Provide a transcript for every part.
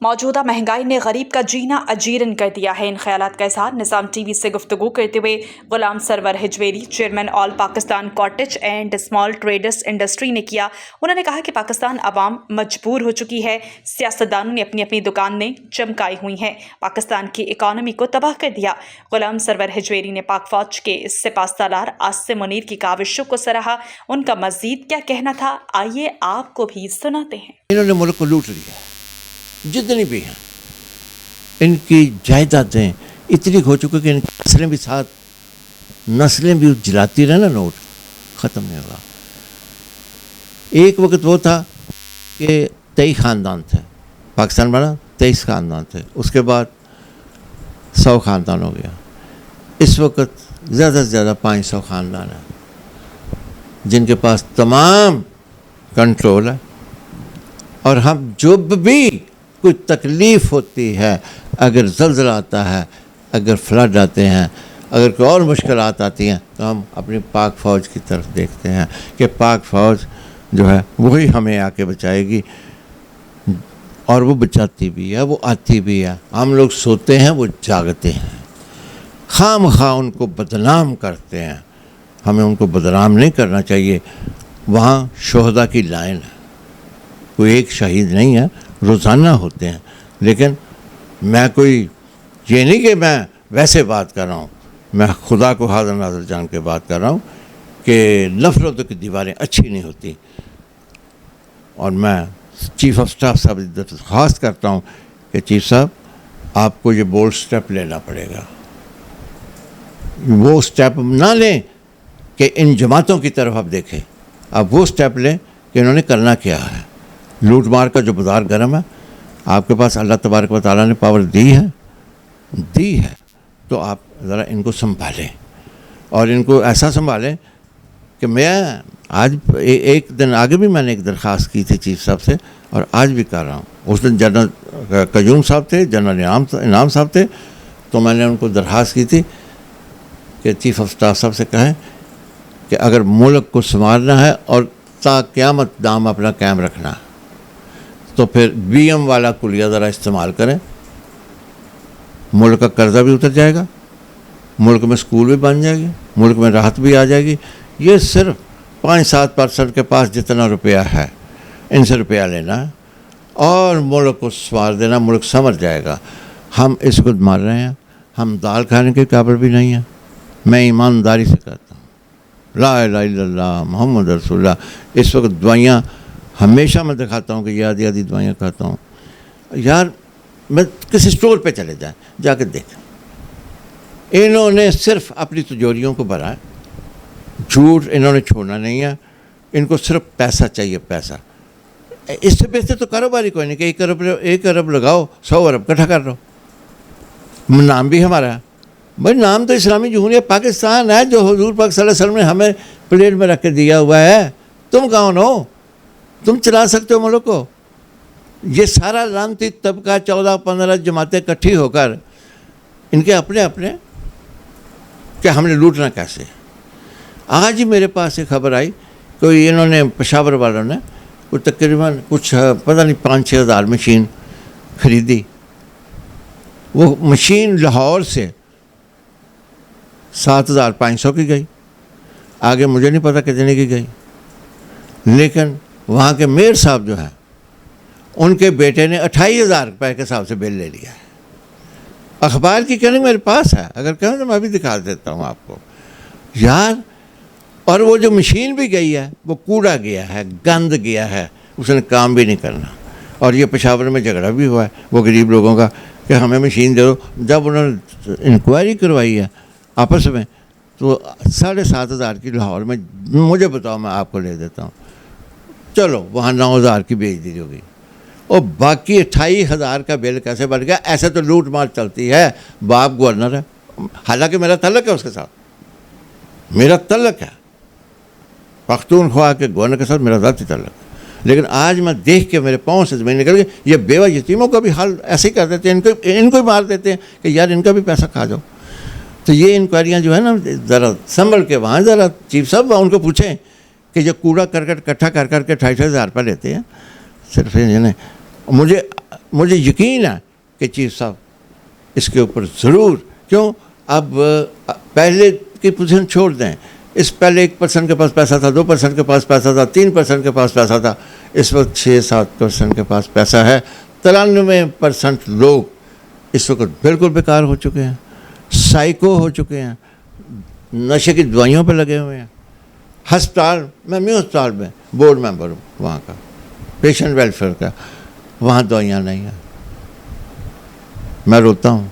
मौजूदा महंगाई ने गरीब का जीना अजीरन कर दिया है। इन ख्यालात का इज़हार निज़ाम टीवी से गुफ्तगू करते हुए Ghulam Sarwar Hijveri, chairman all Pakistan cottage and small traders industry ने किया। उन्होंने कहा कि पाकिस्तान अवाम मजबूर हो चुकी है, सियासतदानों ने अपनी अपनी दुकानें चमकाई हुई हैं, पाकिस्तान की इकानमी को तबाह कर दिया। गुलाम सरवर हिजवेरी ने पाक फौज के सिपाह सालार आसिम मुनीर की काविशों को सराहा। उनका मजीद क्या कहना था, आइए आपको भी सुनाते हैं। इन्होंने मुल्क को लूट लिया, जितनी भी हैं इनकी जायदादें इतनी हो चुकी कि इनकी नस्लें भी साथ नस्लें भी जलाती रहे ना, नोट ख़त्म नहीं होगा। एक वक्त वो था कि 23 ख़ानदान थे, पाकिस्तान बना 23 ख़ानदान थे, उसके बाद 100 ख़ानदान हो गया। इस वक्त ज़्यादा से ज़्यादा 500 ख़ानदान है जिनके पास तमाम कंट्रोल है। और हम जब भी कोई तकलीफ़ होती है, अगर ज़लज़ला आता है, अगर फ्लड आते हैं, अगर कोई और मुश्किलात आती हैं, तो हम अपनी पाक फ़ौज की तरफ देखते हैं कि पाक फ़ौज जो है वही हमें आके बचाएगी। और वो बचाती भी है, वो आती भी है। हम लोग सोते हैं, वो जागते हैं, खामखा उनको बदनाम करते हैं। हमें उनको बदनाम नहीं करना चाहिए। वहाँ शोहदा की लाइन है, कोई एक शहीद नहीं है, रोज़ाना होते हैं। लेकिन मैं कोई ये नहीं कि मैं वैसे बात कर रहा हूँ, मैं खुदा को हाज़िर नाज़िर जान के बात कर रहा हूँ कि नफ़रतों की दीवारें अच्छी नहीं होती। और मैं चीफ़ ऑफ स्टाफ साहब से दरख्वास्त करता हूँ कि चीफ़ साहब, आपको ये बोल्ड स्टेप लेना पड़ेगा। वो स्टेप ना लें कि इन जमातों की तरफ आप देखें, आप वो स्टेप लें कि इन्होंने करना क्या है। लूट मार का जो बाज़ार गर्म है, आपके पास अल्लाह तबारक व तआला ने पावर दी है, तो आप ज़रा इनको संभालें और इनको ऐसा संभालें कि मैं आज एक दिन आगे भी मैंने एक दरख्वास्त की थी चीफ साहब से, और आज भी कर रहा हूँ। उस दिन जनरल कयूम साहब थे, जनरल इनाम साहब थे, तो मैंने उनको दरख्वास्त की थी कि चीफ ऑफ स्टाफ साहब से कहें कि अगर मुल्क को संवारना है और ता क़यामत दाम अपना कायम रखना है, तो फिर BM वाला कुलिया ज़रा इस्तेमाल करें। मुल्क का कर्ज़ा भी उतर जाएगा, मुल्क में स्कूल भी बन जाएगी, मुल्क में राहत भी आ जाएगी। ये सिर्फ 5-7% के पास जितना रुपया है, इनसे रुपया लेना है और मुल्क को संवार देना, मुल्क संवर जाएगा। हम इसको मार रहे हैं, हम दाल खाने के काबिल भी नहीं हैं। मैं ईमानदारी से कहता हूँ, ला इलाहा इल्लल्लाह मुहम्मद रसूलुल्लाह। इस वक्त दवाइयाँ हमेशा मैं दिखाता हूँ कि आधी आधी दवाइयाँ खाता हूँ। यार, मैं किसी स्टोर पे चले जाएं, जाकर देखें, इन्होंने सिर्फ अपनी तिजोरियों को भरा है। झूठ इन्होंने छोड़ना नहीं है, इनको सिर्फ पैसा चाहिए, पैसा। इससे बेहतर तो कारोबार ही कोई नहीं कि 1 अरब लगाओ, 100 अरब इकट्ठा कर लो। नाम भी हमारा है भाई, नाम तो इस्लामी जमहूरियत पाकिस्तान है, जो हुजूर पाक सल्लल्लाहु अलैहि वसल्लम ने हमें प्लेट में रख के दिया हुआ है। तुम कौन हो? तुम चला सकते हो मुल्क को? ये सारा लानती तबका 14-15 जमातें इकट्ठी होकर इनके अपने अपने कि हमने लूटना कैसे। आज ही मेरे पास एक खबर आई, कोई इन्होंने पेशावर वालों ने कुछ तकरीबन पता नहीं 5-6 हज़ार मशीन ख़रीदी। वो मशीन लाहौर से 7,500 की गई, आगे मुझे नहीं पता कितने की गई। लेकिन वहाँ के मेयर साहब जो हैं, उनके बेटे ने 28,000 रुपये के हिसाब से बिल ले लिया है। अखबार की कलिंग मेरे पास है, अगर कहें तो मैं भी दिखा देता हूँ आपको यार। और वो जो मशीन भी गई है, वो कूड़ा गया है, गंद गया है, उसने काम भी नहीं करना। और ये पेशावर में झगड़ा भी हुआ है वो गरीब लोगों का कि हमें मशीन दे दो। जब उन्होंने इंक्वायरी करवाई है आपस में, तो 7,500 की लाहौर में, मुझे बताओ मैं आपको ले देता हूँ, चलो वहाँ 9,000 की बेच दी होगी, और बाकी 28,000 का बिल कैसे बढ़ गया? ऐसे तो लूट मार चलती है। बाप गवर्नर है, हालांकि मेरा तल्लक है उसके साथ, मेरा तल्लक है पख्तूनख्वा के गवर्नर के साथ, मेरा ज़ाती तल्लक है। लेकिन आज मैं देख के मेरे पाँव से ज़मीन निकल गई। ये बेवा यतीमों का भी हाल ऐसे ही कर देते हैं, इनको ही मार देते हैं कि यार इनका भी पैसा खा जाओ। तो ये इंक्वायरियाँ जो है ना, ज़रा संभल के वहाँ ज़रा चीफ साहब उनको पूछें कि जो कूड़ा करकट इकट्ठा कर करके 28,000 रुपये लेते हैं सिर्फ इन्हें। مجھے یقین ہے کہ چیف صاحب اس کے اوپر ضرور, کیوں اب پہلے کی پوزیشن چھوڑ دیں, اس پہلے 1% کے پاس پیسہ تھا, 2% کے پاس پیسہ تھا, 3% کے پاس پیسہ تھا, اس وقت 6-7% کے پاس پیسہ ہے. 93% لوگ اس وقت بالکل بیکار ہو چکے ہیں, سائیکو ہو چکے ہیں, نشے کی دوائیوں پہ لگے ہوئے ہیں. ہسپتال, میں ہسپتال میں بورڈ ممبر ہوں وہاں کا, پیشنٹ ویلفیئر کا, وہاں دوائیاں نہیں ہیں. میں روتا ہوں,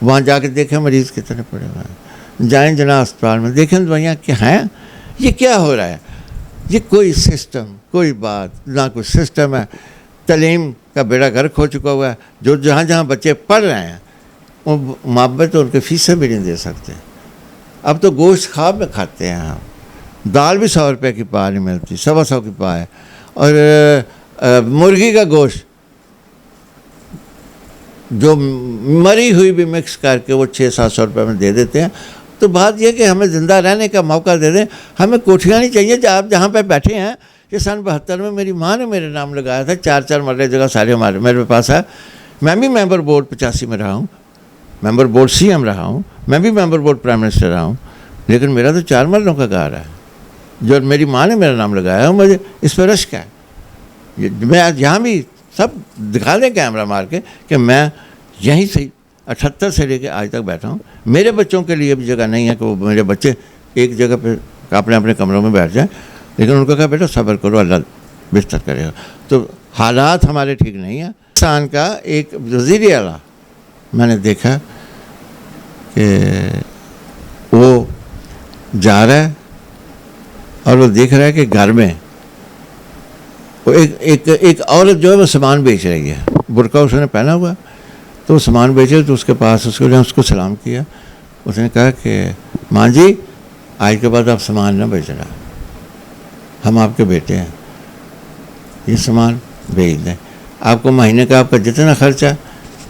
وہاں جا کے دیکھیں مریض کتنے پڑے ہوئے ہیں. جائیں جناب اسپتال میں, دیکھیں دوائیاں کیا ہیں. یہ کیا ہو رہا ہے؟ یہ کوئی سسٹم, کوئی بات نہ, کوئی سسٹم ہے. تعلیم کا بیڑا گرک ہو چکا ہوا ہے. جو جہاں جہاں بچے پڑھ رہے ہیں وہ ماں باپ تو ان کے فیسیں بھی نہیں دے سکتے. اب تو گوشت خواب میں کھاتے ہیں ہم, دال بھی 100 روپے کی پا نہیں ملتی, 125 کی پا ہے. اور مرغی کا گوشت جو مری ہوئی بھی مکس کر کے وہ 600-700 روپے میں دے دیتے ہیں. تو بات یہ کہ ہمیں زندہ رہنے کا موقع دے دیں. ہمیں کوٹھیاں نہیں چاہیے. آپ جہاں پہ بیٹھے ہیں, یہ سن 72 میں میری ماں نے میرے نام لگایا تھا. 4 مرلے جگہ سارے میرے پاس ہے. میں بھی ممبر بورڈ 85 میں رہا ہوں, ممبر بورڈ CM رہا ہوں, میں بھی ممبر بورڈ پرائم منسٹر رہا ہوں. لیکن میرا تو 4 مرلوں کا گھر ہے جو میری ماں نے میرا نام لگایا ہے. مجھے اس پہ رشک ہے. میں یہاں بھی سب دکھا دیں کیمرہ مار کے کہ میں یہیں سے 78 سے لے کے آج تک بیٹھا ہوں. میرے بچوں کے لیے بھی جگہ نہیں ہے کہ وہ میرے بچے ایک جگہ پہ اپنے اپنے کمروں میں بیٹھ جائیں. لیکن ان کو کہا بیٹا صبر کرو, اللہ بہتر کرے گا. تو حالات ہمارے ٹھیک نہیں ہیں. پاکستان کا ایک وزیر اعلیٰ میں نے دیکھا کہ وہ جا رہا ہے اور وہ دیکھ رہا ہے کہ گھر میں وہ ایک عورت جو ہے وہ سامان بیچ رہی ہے. برقع اس نے پہنا ہوا, تو وہ سامان بیچے. تو اس کے پاس اس کو سلام کیا. اس نے کہا کہ ماں جی آج کے بعد آپ سامان نہ بیچنا, ہم آپ کے بیٹے ہیں, یہ سامان بیچ دیں. آپ کو مہینے کا آپ کا جتنا خرچہ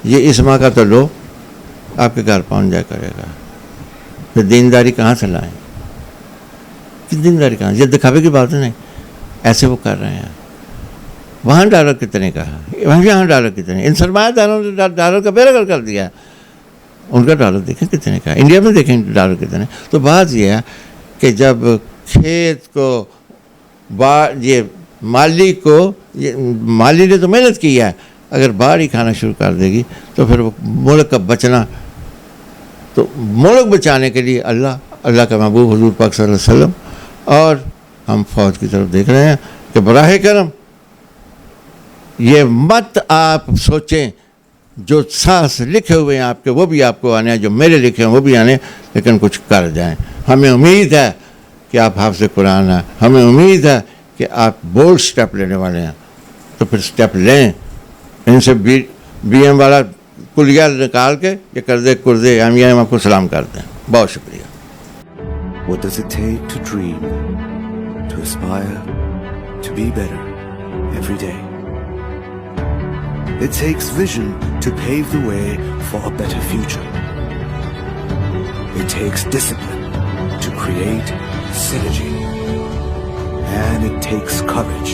یہ اس ماہ کا تو لو, آپ کے گھر پہنچ جایا کرے گا. پھر دینداری کہاں سے لائیں؟ دینداری کہاں؟ یہ دکھاوے کی بات نہیں. ایسے وہ کر رہے ہیں. وہاں ڈالر کتنے کا ہے, یہاں ڈالر کتنے. ان سرمایہ داروں نے ڈالر کا بیڑا گرک کر دیا. ان کا ڈالر دیکھیں کتنے کا, انڈیا میں دیکھیں ڈالر کتنے. تو بات یہ ہے کہ جب کھیت کو یہ مالی نے تو محنت کی ہے, اگر باہر ہی کھانا شروع کر دے گی تو پھر وہ ملک کا بچنا, تو ملک بچانے کے لیے اللہ کا محبوب حضور پاک صلی اللہ علیہ وسلم اور ہم فوج کی طرف دیکھ رہے ہیں کہ براہ کرم یہ مت آپ سوچیں جو سانس لکھے ہوئے ہیں آپ کے وہ بھی آپ کو آنے ہیں, جو میرے لکھے ہیں وہ بھی آنے, لیکن کچھ کر جائیں. ہمیں امید ہے کہ آپ حافظ قرآن ہیں, ہمیں امید ہے کہ آپ بولڈ سٹیپ لینے والے ہیں. تو پھر سٹیپ لیں. ان سے BM والا کلیہ نکال کے یہ کردے کردے ہم آپ کو سلام کرتے ہیں. بہت شکریہ. What does it take to dream, to aspire, to be better every day? It takes vision to pave the way for a better future. It takes discipline to create synergy. And it takes courage